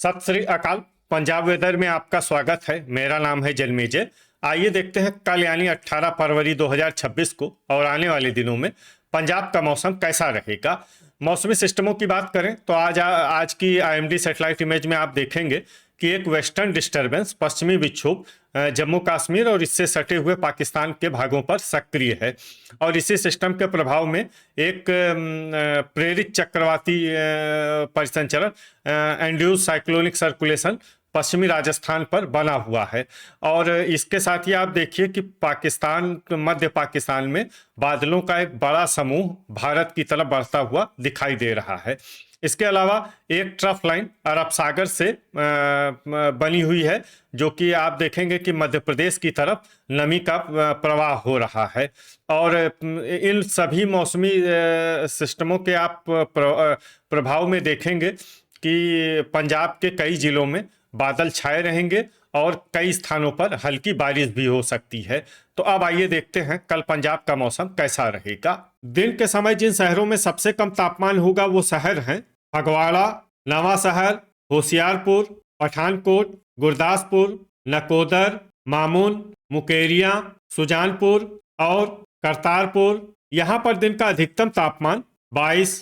सत श्री अकाल। पंजाब वेदर में आपका स्वागत है। मेरा नाम है जन्मेजय। आइए देखते हैं कल यानी 18 फरवरी 2026 को और आने वाले दिनों में पंजाब का मौसम कैसा रहेगा। मौसमी सिस्टमों की बात करें तो आज की आईएमडी सैटेलाइट इमेज में आप देखेंगे कि एक वेस्टर्न डिस्टरबेंस पश्चिमी विक्षोभ जम्मू कश्मीर और इससे सटे हुए पाकिस्तान के भागों पर सक्रिय है और इसी सिस्टम के प्रभाव में एक प्रेरित चक्रवाती परिसंचरण एंड्यूस साइक्लोनिक सर्कुलेशन पश्चिमी राजस्थान पर बना हुआ है। और इसके साथ ही आप देखिए कि मध्य पाकिस्तान में बादलों का एक बड़ा समूह भारत की तरफ बढ़ता हुआ दिखाई दे रहा है। इसके अलावा एक ट्रफ लाइन अरब सागर से बनी हुई है, जो कि आप देखेंगे कि मध्य प्रदेश की तरफ नमी का प्रवाह हो रहा है। और इन सभी मौसमी सिस्टमों के आप प्रभाव में देखेंगे कि पंजाब के कई जिलों में बादल छाए रहेंगे और कई स्थानों पर हल्की बारिश भी हो सकती है। तो अब आइए देखते हैं कल पंजाब का मौसम कैसा रहेगा। दिन के समय जिन शहरों में सबसे कम तापमान होगा वो शहर हैं फगवाड़ा, नवा शहर, होशियारपुर, पठानकोट, गुरदासपुर, नकोदर, मामून, मुकेरिया, सुजानपुर और करतारपुर। यहाँ पर दिन का अधिकतम तापमान 22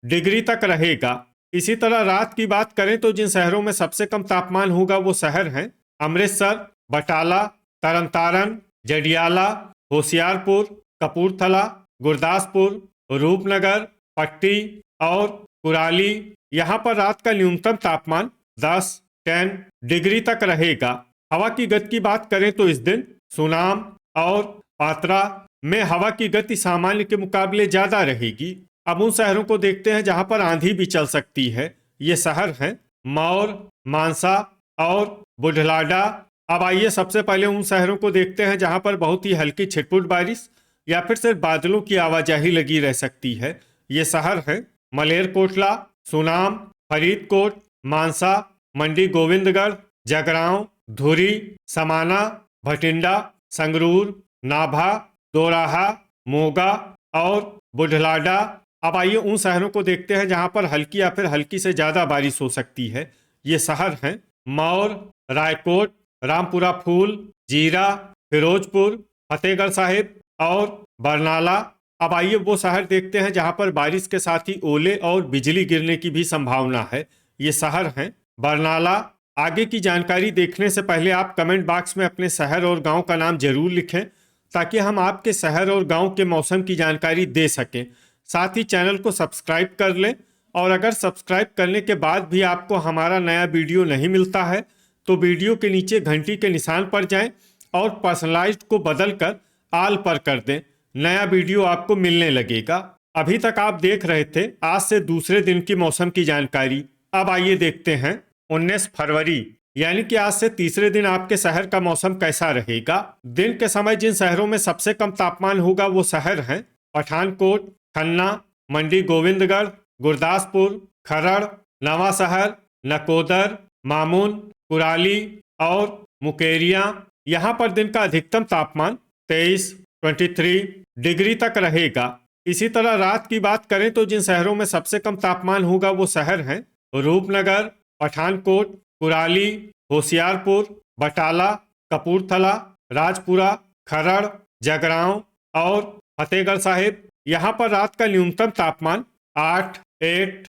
डिग्री तक रहेगा। इसी तरह रात की बात करें तो जिन शहरों में सबसे कम तापमान होगा वो शहर हैं अमृतसर, बटाला, तरनतारन, जडियाला, होशियारपुर, कपूरथला, गुरदासपुर, रूपनगर, पट्टी और कुराली। यहाँ पर रात का न्यूनतम तापमान 10 डिग्री तक रहेगा। हवा की गति की बात करें तो इस दिन सुनाम और पात्रा में हवा की गति सामान्य के मुकाबले ज्यादा रहेगी। अब उन शहरों को देखते हैं जहां पर आंधी भी चल सकती है। ये शहर हैं मौर, मानसा और बुढ़लाडा। अब आइए सबसे पहले उन शहरों को देखते हैं जहां पर बहुत ही हल्की छिटपुट बारिश या फिर सिर्फ बादलों की आवाजाही लगी रह सकती है। ये शहर हैं मलेरकोटला, सुनाम, फरीदकोट, मानसा, मंडी गोविंदगढ़, जगरांव, धुरी, समाना, भटिंडा, संगरूर, नाभा, दोराहा, मोगा और बुढ़लाडा। अब आइए उन शहरों को देखते हैं जहां पर हल्की या फिर हल्की से ज्यादा बारिश हो सकती है। ये शहर हैं मौर, रायकोट, रामपुरा फूल, जीरा, फिरोजपुर, फतेहगढ़ साहिब और बरनाला। अब आइए वो शहर देखते हैं जहां पर बारिश के साथ ही ओले और बिजली गिरने की भी संभावना है। ये शहर हैं बरनाला। आगे की जानकारी देखने से पहले आप कमेंट बॉक्स में अपने शहर और गांव का नाम जरूर लिखें ताकि हम आपके शहर और गांव के मौसम की जानकारी दे सकें। साथ ही चैनल को सब्सक्राइब कर लें और अगर सब्सक्राइब करने के बाद भी आपको हमारा नया वीडियो नहीं मिलता है तो वीडियो के नीचे घंटी के निशान पर जाएं और पर्सनलाइज्ड को बदलकर आल पर कर दें। नया वीडियो आपको मिलने लगेगा। अभी तक आप देख रहे थे आज से दूसरे दिन की मौसम की जानकारी। अब आइए देखते हैं 19 फरवरी यानी कि आज से तीसरे दिन आपके शहर का मौसम कैसा रहेगा। दिन के समय जिन शहरों में सबसे कम तापमान होगा वो शहर हैं पठानकोट, खन्ना, मंडी गोविंदगढ़, गुरदासपुर, खरड़, नवा शहर, नकोदर, मामून, कुराली और मुकेरिया। यहाँ पर दिन का अधिकतम तापमान 23 डिग्री तक रहेगा। इसी तरह रात की बात करें तो जिन शहरों में सबसे कम तापमान होगा वो शहर हैं रूपनगर, पठानकोट, कुराली, होशियारपुर, बटाला, कपूरथला, राजपुरा, खरड़, जगरांव और फतेहगढ़ साहिब। यहाँ पर रात का न्यूनतम तापमान 8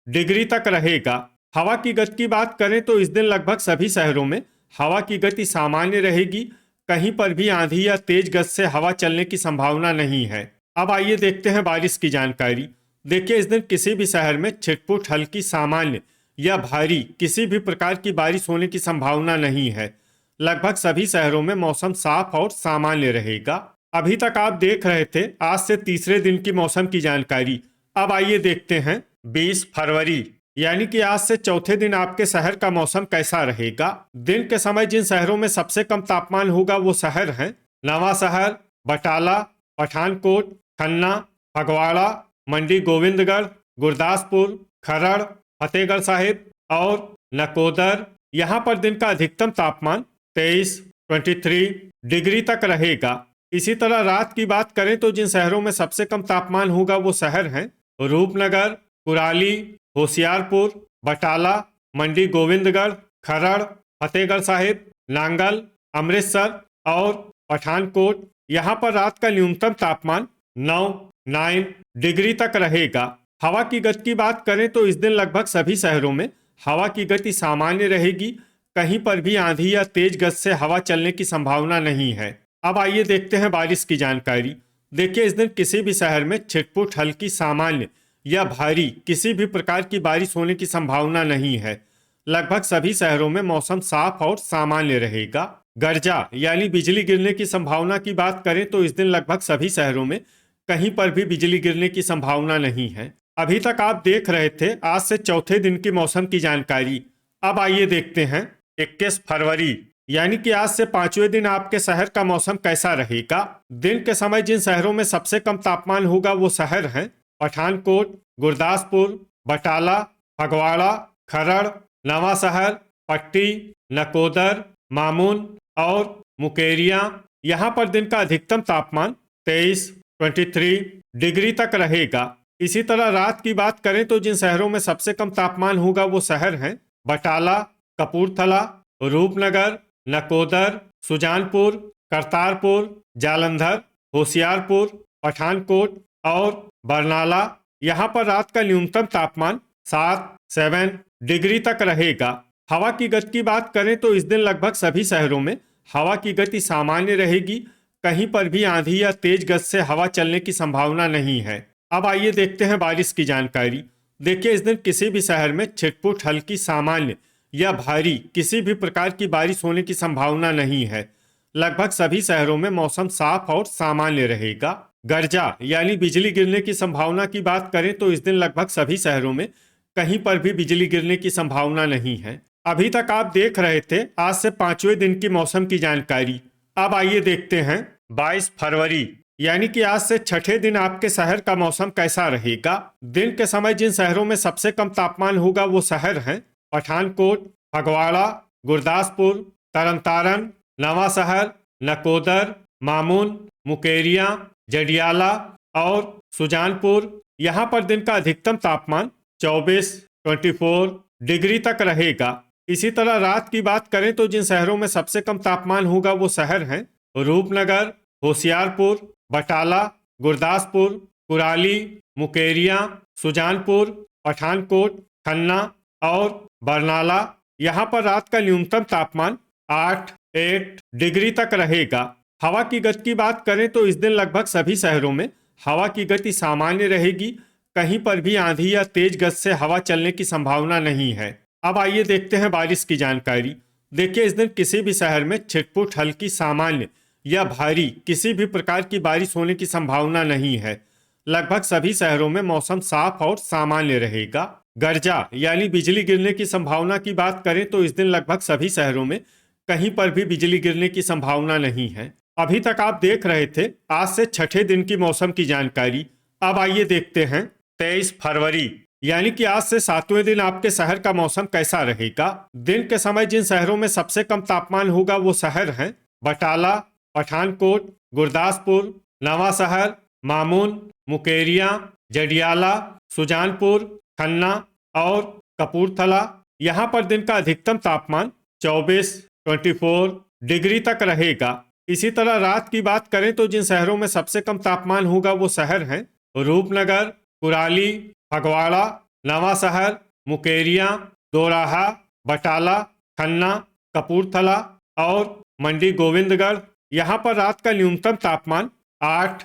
डिग्री तक रहेगा। हवा की गति की बात करें तो इस दिन लगभग सभी शहरों में हवा की गति सामान्य रहेगी। कहीं पर भी आंधी या तेज गति से हवा चलने की संभावना नहीं है। अब आइए देखते हैं बारिश की जानकारी। देखिए इस दिन किसी भी शहर में छिटपुट हल्की सामान्य या भारी किसी भी प्रकार की बारिश होने की संभावना नहीं है। लगभग सभी शहरों में मौसम साफ और सामान्य रहेगा। अभी तक आप देख रहे थे आज से तीसरे दिन की मौसम की जानकारी। अब आइए देखते हैं 20 फरवरी यानी कि आज से चौथे दिन आपके शहर का मौसम कैसा रहेगा। दिन के समय जिन शहरों में सबसे कम तापमान होगा वो शहर हैं नवा शहर, बटाला, पठानकोट, खन्ना, फगवाड़ा, मंडी गोविंदगढ़, गुरदासपुर, खरड़, फतेहगढ़ साहिब और नकोदर। यहाँ पर दिन का अधिकतम तापमान 23 डिग्री तक रहेगा। इसी तरह रात की बात करें तो जिन शहरों में सबसे कम तापमान होगा वो शहर हैं रूपनगर, कुराली, होशियारपुर, बटाला, मंडी गोविंदगढ़, खरड़, फतेहगढ़ साहिब, नांगल, अमृतसर और पठानकोट। यहाँ पर रात का न्यूनतम तापमान 9 डिग्री तक रहेगा। हवा की गति की बात करें तो इस दिन लगभग सभी शहरों में हवा की गति सामान्य रहेगी। कहीं पर भी आंधी या तेज गति से हवा चलने की संभावना नहीं है। अब आइए देखते हैं बारिश की जानकारी। देखिए, इस दिन किसी भी शहर में छिटपुट हल्की सामान्य या भारी किसी भी प्रकार की बारिश होने की संभावना नहीं है। लगभग सभी शहरों में मौसम साफ और सामान्य रहेगा। गर्जा यानी बिजली गिरने की संभावना की बात करें तो इस दिन लगभग सभी शहरों में कहीं पर भी बिजली गिरने की संभावना नहीं है। अभी तक आप देख रहे थे आज से चौथे दिन की मौसम की जानकारी। अब आइए देखते हैं 21 फरवरी यानी कि आज से 5वें दिन आपके शहर का मौसम कैसा रहेगा। दिन के समय जिन शहरों में सबसे कम तापमान होगा वो शहर हैं पठानकोट, गुरदासपुर, बटाला, फगवाड़ा, खरड़, नवा शहर, पट्टी, नकोदर, मामून और मुकेरियां। यहाँ पर दिन का अधिकतम तापमान 23 डिग्री तक रहेगा। इसी तरह रात की बात करें तो जिन शहरों में सबसे कम तापमान होगा वो शहर हैं बटाला, कपूरथला, रूपनगर, नकोदर, सुजानपुर, करतारपुर, जालंधर, होशियारपुर, पठानकोट और बरनाला। यहाँ पर रात का न्यूनतम तापमान 7 डिग्री तक रहेगा। हवा की गति की बात करें तो इस दिन लगभग सभी शहरों में हवा की गति सामान्य रहेगी। कहीं पर भी आंधी या तेज गति से हवा चलने की संभावना नहीं है। अब आइए देखते हैं बारिश की जानकारी। देखिए, इस दिन किसी भी शहर में छिटपुट हल्की सामान्य या भारी किसी भी प्रकार की बारिश होने की संभावना नहीं है। लगभग सभी शहरों में मौसम साफ और सामान्य रहेगा। गर्जा यानी बिजली गिरने की संभावना की बात करें तो इस दिन लगभग सभी शहरों में कहीं पर भी बिजली गिरने की संभावना नहीं है। अभी तक आप देख रहे थे आज से 5वें दिन की मौसम की जानकारी। अब आइए देखते हैं 22 फरवरी यानी कि आज से 6ठे दिन आपके शहर का मौसम कैसा रहेगा। दिन के समय जिन शहरों में सबसे कम तापमान होगा वो शहर हैं पठानकोट, फगवाड़ा, गुरदासपुर, तरनतारन, नवा शहर, नकोदर, मामून, मुकेरियां, जडियाला और सुजानपुर। यहाँ पर दिन का अधिकतम तापमान 24 डिग्री तक रहेगा। इसी तरह रात की बात करें तो जिन शहरों में सबसे कम तापमान होगा वो शहर हैं रूपनगर, होशियारपुर, बटाला, गुरदासपुर, कुराली, मुकेरियां, सुजानपुर, पठानकोट, खन्ना और बरनाला। यहाँ पर रात का न्यूनतम तापमान 8 डिग्री तक रहेगा। हवा की गति की बात करें तो इस दिन लगभग सभी शहरों में हवा की गति सामान्य रहेगी। कहीं पर भी आंधी या तेज गति से हवा चलने की संभावना नहीं है। अब आइए देखते हैं बारिश की जानकारी। देखिए, इस दिन किसी भी शहर में छिटपुट हल्की सामान्य या भारी किसी भी प्रकार की बारिश होने की संभावना नहीं है। लगभग सभी शहरों में मौसम साफ और सामान्य रहेगा। गर्जा यानी बिजली गिरने की संभावना की बात करें तो इस दिन लगभग सभी शहरों में कहीं पर भी बिजली गिरने की संभावना नहीं है। अभी तक आप देख रहे थे आज से 6ठे दिन की मौसम की जानकारी। अब आइए देखते हैं 23 फरवरी यानी कि आज से 7वें दिन आपके शहर का मौसम कैसा रहेगा। दिन के समय जिन शहरों में सबसे कम तापमान होगा वो शहर हैं बटाला, पठानकोट, गुरदासपुर, नवा शहर, मामून, मुकेरियां, जडियाला, सुजानपुर, खन्ना और कपूरथला। यहाँ पर दिन का अधिकतम तापमान 24 डिग्री तक रहेगा। इसी तरह रात की बात करें तो जिन शहरों में सबसे कम तापमान होगा वो शहर हैं रूपनगर, कुराली, फगवाड़ा, नवा शहर, मुकेरियां, दोराहा, बटाला, खन्ना, कपूरथला और मंडी गोविंदगढ़। यहाँ पर रात का न्यूनतम तापमान 8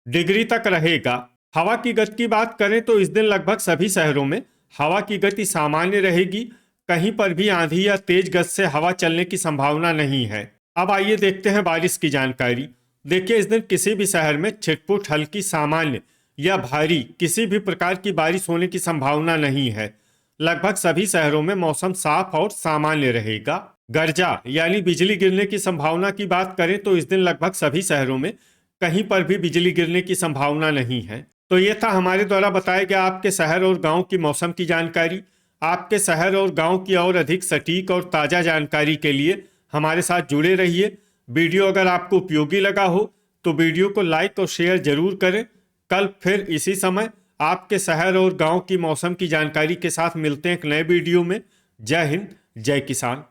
डिग्री तक रहेगा। हवा की गति की बात करें तो इस दिन लगभग सभी शहरों में हवा की गति सामान्य रहेगी। कहीं पर भी आंधी या तेज गति से हवा चलने की संभावना नहीं है। अब आइए देखते हैं बारिश की जानकारी। देखिए, इस दिन किसी भी शहर में छिटपुट हल्की सामान्य या भारी किसी भी प्रकार की बारिश होने की संभावना नहीं है। लगभग सभी शहरों में मौसम साफ और सामान्य रहेगा। गर्जा यानी बिजली गिरने की संभावना की बात करें तो इस दिन लगभग सभी शहरों में कहीं पर भी बिजली गिरने की संभावना नहीं है। तो ये था हमारे द्वारा बताया गया आपके शहर और गांव की मौसम की जानकारी। आपके शहर और गांव की और अधिक सटीक और ताज़ा जानकारी के लिए हमारे साथ जुड़े रहिए। वीडियो अगर आपको उपयोगी लगा हो तो वीडियो को लाइक और शेयर जरूर करें। कल फिर इसी समय आपके शहर और गांव की मौसम की जानकारी के साथ मिलते हैं एक नए वीडियो में। जय हिंद, जय किसान।